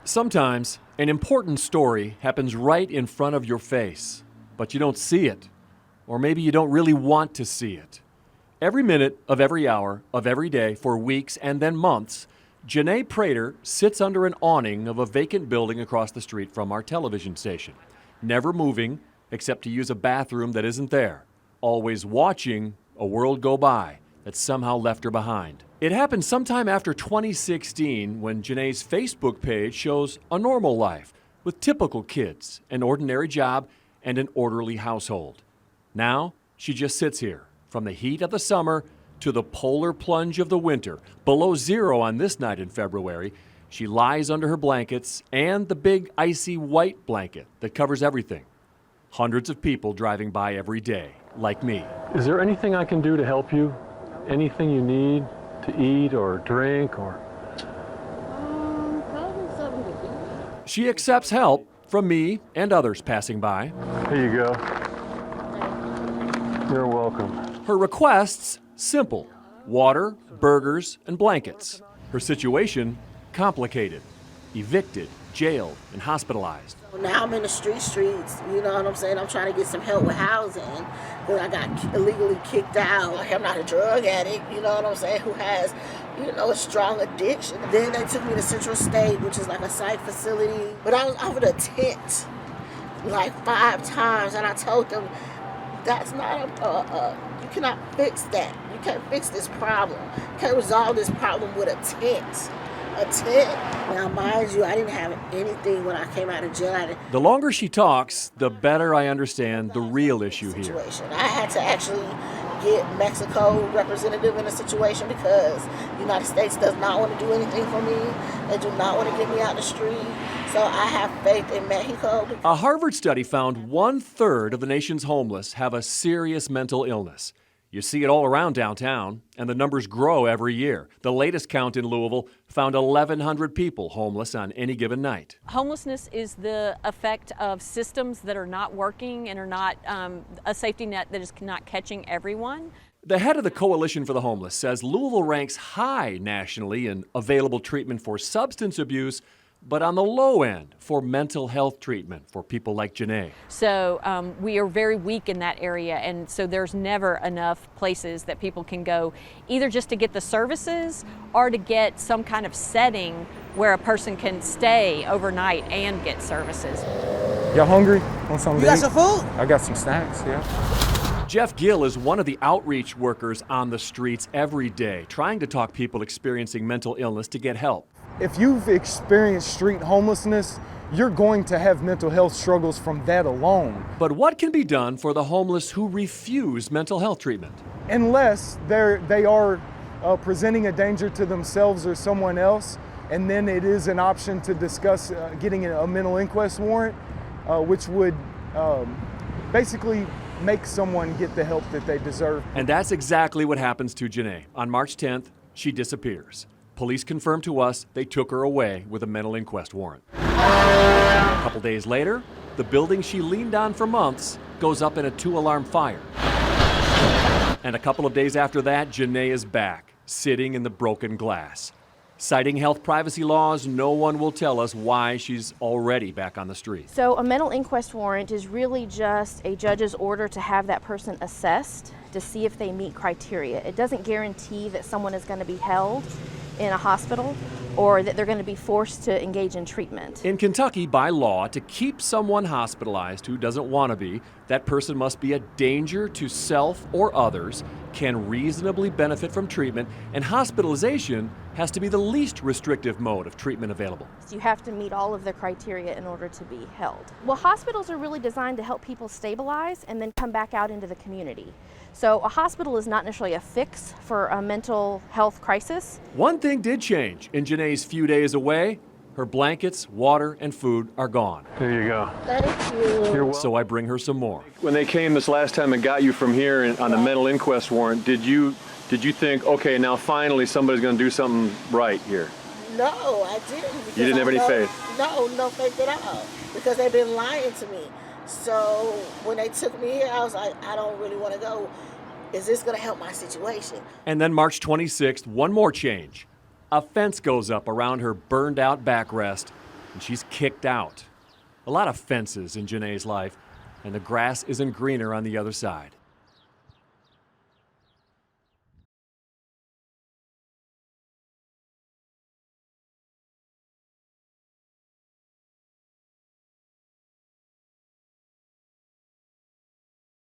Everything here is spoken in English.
Sometimes an important story happens right in front of your face, but you don't see it. Or maybe you don't really want to see it. Every minute of every hour of every day for weeks and then months, Janae Prater sits under an awning of a vacant building across the street from our television station, never moving except to use a bathroom that isn't there, always watching a world go by that somehow left her behind. It happened sometime after 2016 when Janae's Facebook page shows a normal life with typical kids, an ordinary job, and an orderly household. Now, she just sits here, from the heat of the summer to the polar plunge of the winter. Below zero on this night in February, she lies under her blankets and the big icy white blanket that covers everything. Hundreds of people driving by every day, like me. Is there anything I can do to help you? Anything you need to eat or drink or? Probably something to eat. She accepts help from me and others passing by. Here you go. You're welcome. Her requests, simple: water, burgers, and blankets. Her situation, complicated: evicted, jailed, and hospitalized. Now I'm in the streets, you know what I'm saying? I'm trying to get some help with housing because I got illegally kicked out. I'm not a drug addict, you know what I'm saying, who has, a strong addiction. Then they took me to Central State, which is like a psych facility. But I was offered a tent like 5 times, and I told them, that's not you cannot fix that. You can't fix this problem. You can't resolve this problem with a tent. Now, mind you, I didn't have anything when I came out of jail. The longer she talks, the better I understand the real issue here. I had to actually get Mexico representative in the situation because the United States does not want to do anything for me. They do not want to get me out the street. So I have faith in Mexico. A Harvard study found 1/3 of the nation's homeless have a serious mental illness. You see it all around downtown, and the numbers grow every year. The latest count in Louisville found 1,100 people homeless on any given night. Homelessness is the effect of systems that are not working and are not a safety net that is not catching everyone. The head of the Coalition for the Homeless says Louisville ranks high nationally in available treatment for substance abuse, but on the low end for mental health treatment for people like Janae. So we are very weak in that area, and so there's never enough places that people can go, either just to get the services or to get some kind of setting where a person can stay overnight and get services. Y'all hungry? Want something You got some food? I got some snacks, yeah. Jeff Gill is one of the outreach workers on the streets every day, trying to talk people experiencing mental illness to get help. If you've experienced street homelessness, you're going to have mental health struggles from that alone. But what can be done for the homeless who refuse mental health treatment? Unless they are presenting a danger to themselves or someone else, and then it is an option to discuss getting a mental inquest warrant, which would basically make someone get the help that they deserve. And that's exactly what happens to Janae. On March 10th, she disappears. Police confirmed to us they took her away with a mental inquest warrant. A couple days later, the building she leaned on for months goes up in a 2-alarm fire. And a couple of days after that, Janae is back, sitting in the broken glass. Citing health privacy laws, no one will tell us why she's already back on the street. So a mental inquest warrant is really just a judge's order to have that person assessed to see if they meet criteria. It doesn't guarantee that someone is going to be held in a hospital or that they're going to be forced to engage in treatment. In Kentucky, by law, to keep someone hospitalized who doesn't want to be, that person must be a danger to self or others, can reasonably benefit from treatment, and hospitalization has to be the least restrictive mode of treatment available. So you have to meet all of the criteria in order to be held. Well, hospitals are really designed to help people stabilize and then come back out into the community. So a hospital is not necessarily a fix for a mental health crisis. One thing did change in Janae's few days away. Her blankets, water, and food are gone. Here you go. Thank you. You're welcome. So I bring her some more. When they came this last time and got you from here on the mental inquest warrant, did you think, okay, now finally somebody's going to do something right here? No, I didn't. You didn't have any faith? No faith at all, because they've been lying to me. So when they took me here, I was like, I don't really want to go. Is this going to help my situation? And then March 26th, one more change. A fence goes up around her burned out backrest, and she's kicked out. A lot of fences in Janae's life, and the grass isn't greener on the other side.